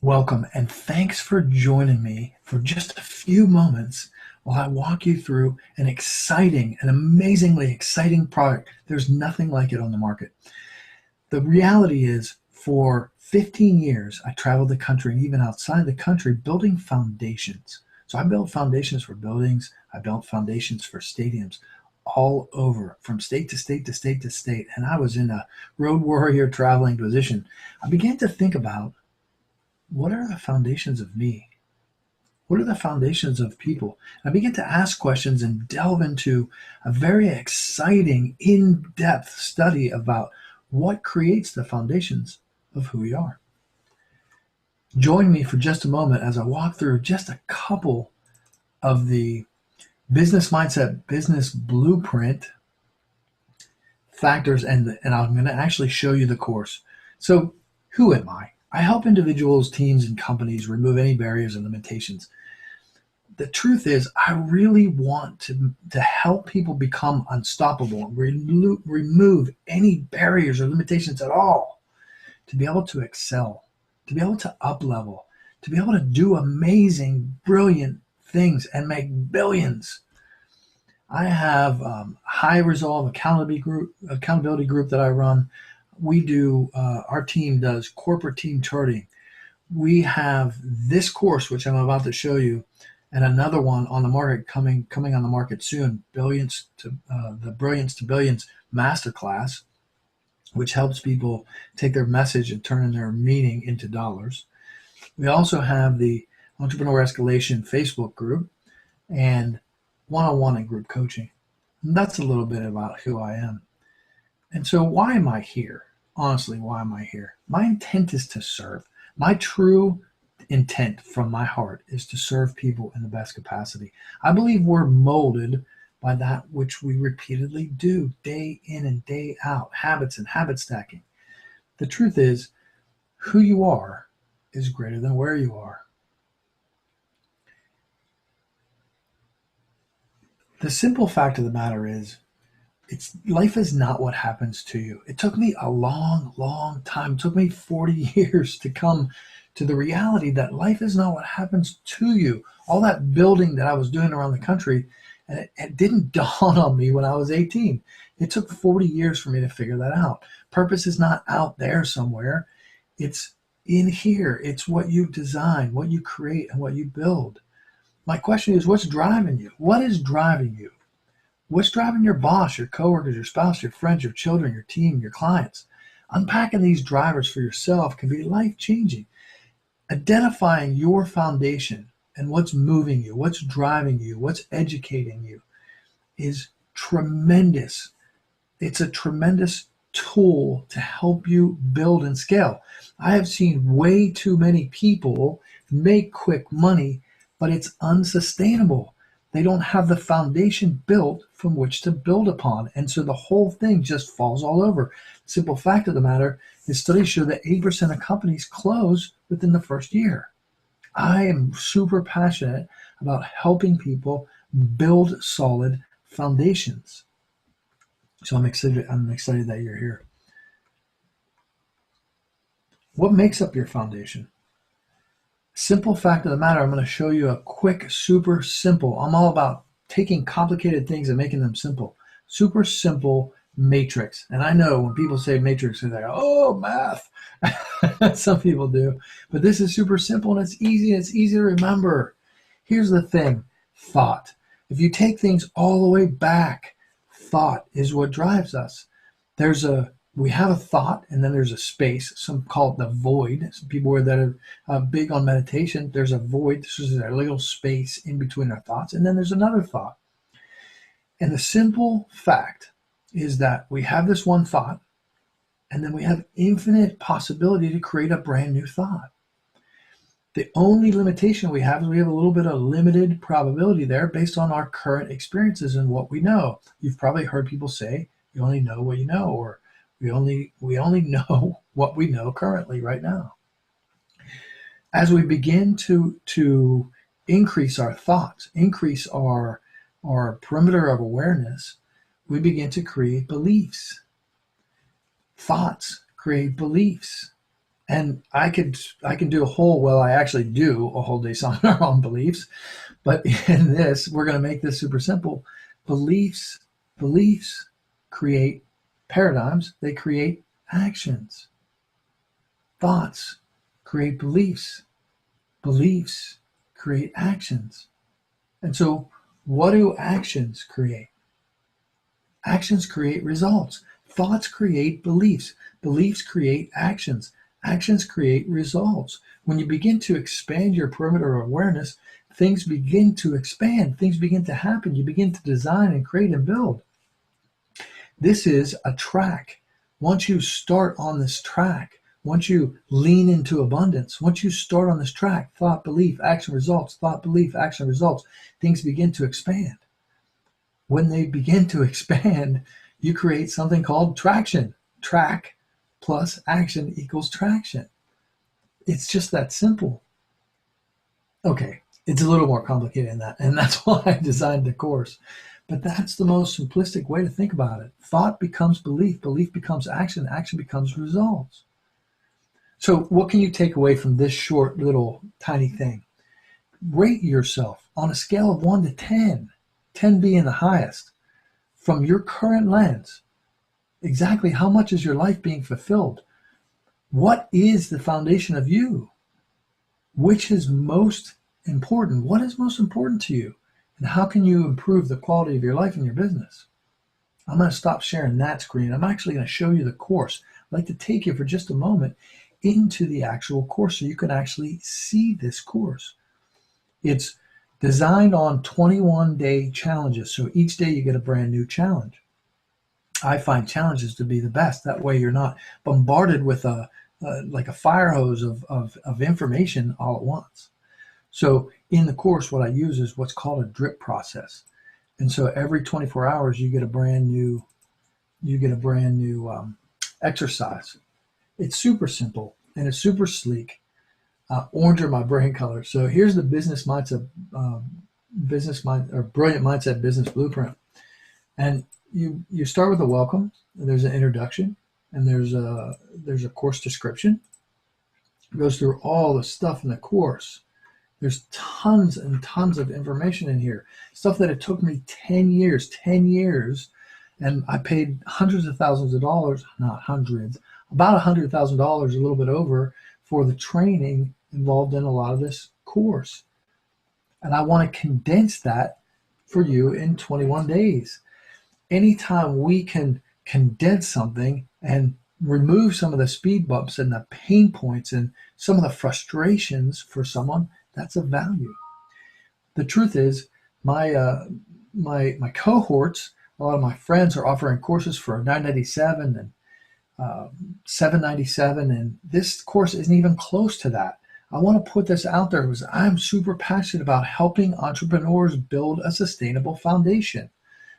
Welcome, and thanks for joining me for just a few moments while I walk you through an amazingly exciting product. There's nothing like it on the market. The reality is, for 15 years, I traveled the country and even outside the country building foundations. So I built foundations for buildings, I built foundations for stadiums all over, from state to state to state to state. And I was in a road warrior traveling position. I began to think about, what are the foundations of me? What are the foundations of people? I began to ask questions and delve into a very exciting, in depth study about what creates the foundations of who we are. Join me for just a moment as I walk through just a couple of the business mindset, business blueprint factors, and I'm going to actually show you the course. So, who am I? I help individuals, teams, and companies remove any barriers and limitations. The truth is, I really want to help people become unstoppable, remove any barriers or limitations at all, to be able to excel, to be able to up level, to be able to do amazing, brilliant things and make billions. I have high resolve accountability group that I run. We do our team does corporate team charting. We have this course, which I'm about to show you, and another one on the market coming on the market soon. The Brilliance to Billions Masterclass, which helps people take their message and turn their meaning into dollars. We also have the Entrepreneur Escalation Facebook group and one-on-one and group coaching. And that's a little bit about who I am. And so, why am I here? Honestly, why am I here? My intent is to serve. My true intent from my heart is to serve people in the best capacity. I believe we're molded by that which we repeatedly do day in and day out, habits and habit stacking. The truth is, who you are is greater than where you are. The simple fact of the matter is, it's life is not what happens to you. It took me a long, long time. It took me 40 years to come to the reality that life is not what happens to you. All that building that I was doing around the country, and it didn't dawn on me when I was 18. It took 40 years for me to figure that out. Purpose is not out there somewhere. It's in here. It's what you design, what you create, and what you build. My question is, what's driving you? What is driving you? What's driving your boss, your coworkers, your spouse, your friends, your children, your team, your clients? Unpacking these drivers for yourself can be life changing. Identifying your foundation and what's moving you, what's driving you, what's educating you is tremendous. It's a tremendous tool to help you build and scale. I have seen way too many people make quick money, but it's unsustainable. They don't have the foundation built from which to build upon. And so the whole thing just falls all over. Simple fact of the matter is, studies show that 80% of companies close within the first year. I am super passionate about helping people build solid foundations. So I'm excited that you're here. What makes up your foundation? Simple fact of the matter, I'm going to show you a quick, super simple. I'm all about taking complicated things and making them simple. Super simple matrix. And I know when people say matrix, they're like, oh, math. Some people do. But this is super simple and it's easy. And it's easy to remember. Here's the thing: thought. If you take things all the way back, thought is what drives us. We have a thought, and then there's a space. Some call it the void. Some people that are big on meditation, there's a void. This is a little space in between our thoughts, and then there's another thought. And the simple fact is that we have this one thought, and then we have infinite possibility to create a brand new thought. The only limitation we have is we have a little bit of limited probability there based on our current experiences and what we know. You've probably heard people say, you only know what you know, or we only know what we know currently right now. As we begin to increase our thoughts, increase our perimeter of awareness, we begin to create beliefs. Thoughts create beliefs. And I can do a whole, well, I actually do a whole day seminar on beliefs, but in this, we're going to make this super simple. Beliefs, beliefs create paradigms. They create actions. Thoughts create beliefs. Beliefs create actions. And so what do actions create? Actions create results. Thoughts create beliefs. Beliefs create actions. Actions create results. When you begin to expand your perimeter of awareness, things begin to expand. Things begin to happen. You begin to design and create and build. This is a track. Once you start on this track, once you lean into abundance, once you start on this track, thought, belief, action, results, thought, belief, action, results, things begin to expand. When they begin to expand, you create something called traction. Track plus action equals traction. It's just that simple. Okay, it's a little more complicated than that, and that's why I designed the course. But that's the most simplistic way to think about it. Thought becomes belief, belief becomes action, action becomes results. So, what can you take away from this short little tiny thing? Rate yourself on a scale of 1 to 10, 10 being the highest, from your current lens. Exactly how much is your life being fulfilled? What is the foundation of you? Which is most important? What is most important to you? And how can you improve the quality of your life and your business? I'm going to stop sharing that screen. I'm actually going to show you the course. I'd like to take you for just a moment into the actual course so you can actually see this course. It's designed on 21-day challenges. So each day you get a brand new challenge. I find challenges to be the best. That way you're not bombarded with like a fire hose of information all at once. So in the course, what I use is what's called a drip process. And so every 24 hours, you get a brand new exercise. It's super simple and it's super sleek. Orange are my brain colors. So here's the brilliant mindset business blueprint. And you start with a welcome. There's an introduction, and there's a course description. It goes through all the stuff in the course. There's tons and tons of information in here. Stuff that it took me 10 years, and I paid hundreds of thousands of dollars, not hundreds, about $100,000, a little bit over, for the training involved in a lot of this course. And I want to condense that for you in 21 days. Anytime we can condense something and remove some of the speed bumps and the pain points and some of the frustrations for someone, that's of value. The truth is, my cohorts, a lot of my friends are offering courses for $997 and $797, and this course isn't even close to that. I want to put this out there because I'm super passionate about helping entrepreneurs build a sustainable foundation.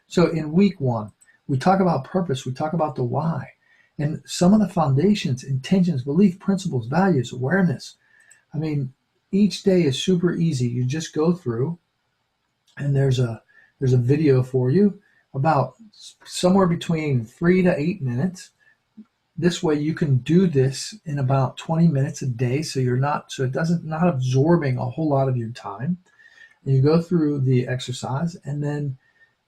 So in week 1, we talk about purpose, we talk about the why, and some of the foundations, intentions, belief, principles, values, awareness. I mean, each day is super easy. You just go through, and there's a video for you about somewhere between 3 to 8 minutes. This way you can do this in about 20 minutes a day, so it doesn't not absorbing a whole lot of your time. And you go through the exercise, and then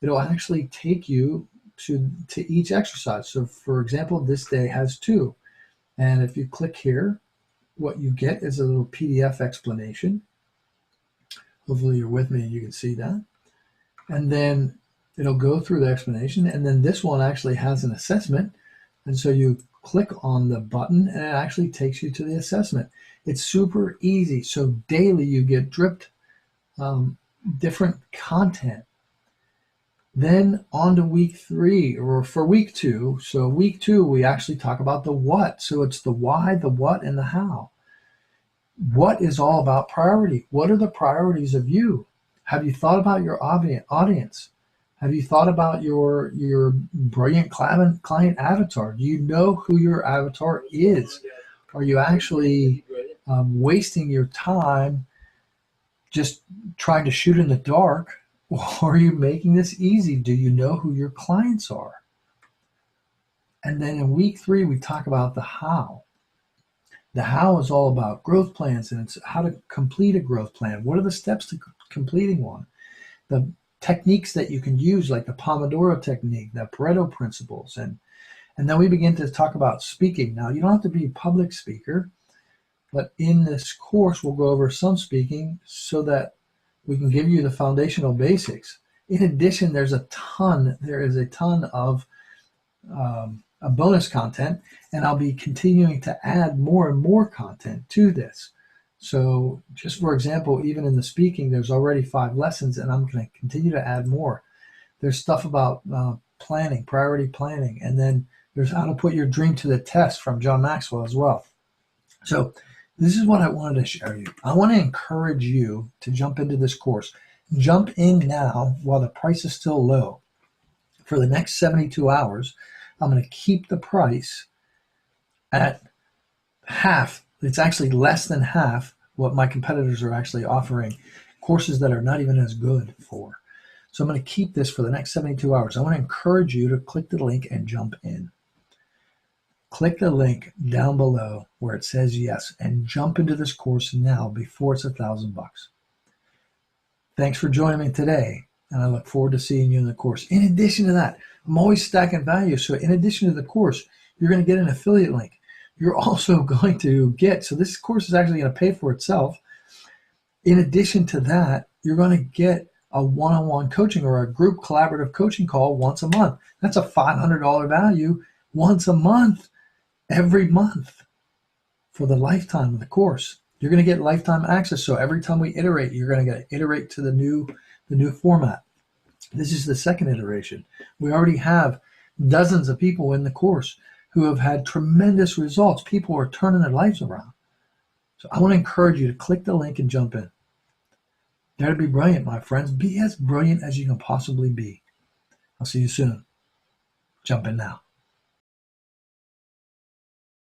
it'll actually take you to each exercise. So for example, this day has 2. And if you click here, what you get is a little PDF explanation. Hopefully you're with me and you can see that. And then it'll go through the explanation. And then this one actually has an assessment. And so you click on the button and it actually takes you to the assessment. It's super easy. So daily you get dripped different content. Then on to week 3, or for week 2. So week 2, we actually talk about the what. So it's the why, the what, and the how. What is all about priority? What are the priorities of you? Have you thought about your audience? Have you thought about your brilliant client avatar? Do you know who your avatar is? Are you actually wasting your time just trying to shoot in the dark? Or are you making this easy? Do you know who your clients are? And then in week 3, we talk about the how. The how is all about growth plans, and it's how to complete a growth plan. What are the steps to completing one? The techniques that you can use, like the Pomodoro technique, the Pareto principles, and then we begin to talk about speaking. Now, you don't have to be a public speaker, but in this course, we'll go over some speaking so that we can give you the foundational basics. In addition, there is a ton of a bonus content, and I'll be continuing to add more and more content to this. So just for example, even in the speaking, there's already 5 lessons, and I'm going to continue to add more. There's stuff about planning, priority planning, and then there's how to put your dream to the test from John Maxwell as well. So this is what I wanted to share you. I want to encourage you to jump into this course. Jump in now while the price is still low. For the next 72 hours, I'm going to keep the price at half. It's actually less than half what my competitors are actually offering courses that are not even as good for. So I'm going to keep this for the next 72 hours. I want to encourage you to click the link and jump in. Click the link down below where it says yes and jump into this course now before it's $1,000. Thanks for joining me today, and I look forward to seeing you in the course. In addition to that, I'm always stacking value. So in addition to the course, you're going to get an affiliate link. You're also going to get, so this course is actually going to pay for itself. In addition to that, you're going to get a one-on-one coaching or a group collaborative coaching call once a month. That's a $500 value once a month, every month for the lifetime of the course. You're going to get lifetime access. So every time we iterate, you're going to iterate to the new format. This is the second iteration. We already have dozens of people in the course who have had tremendous results. People are turning their lives around. So I want to encourage you to click the link and jump in. Dare to be brilliant, my friends. Be as brilliant as you can possibly be. I'll see you soon. Jump in now.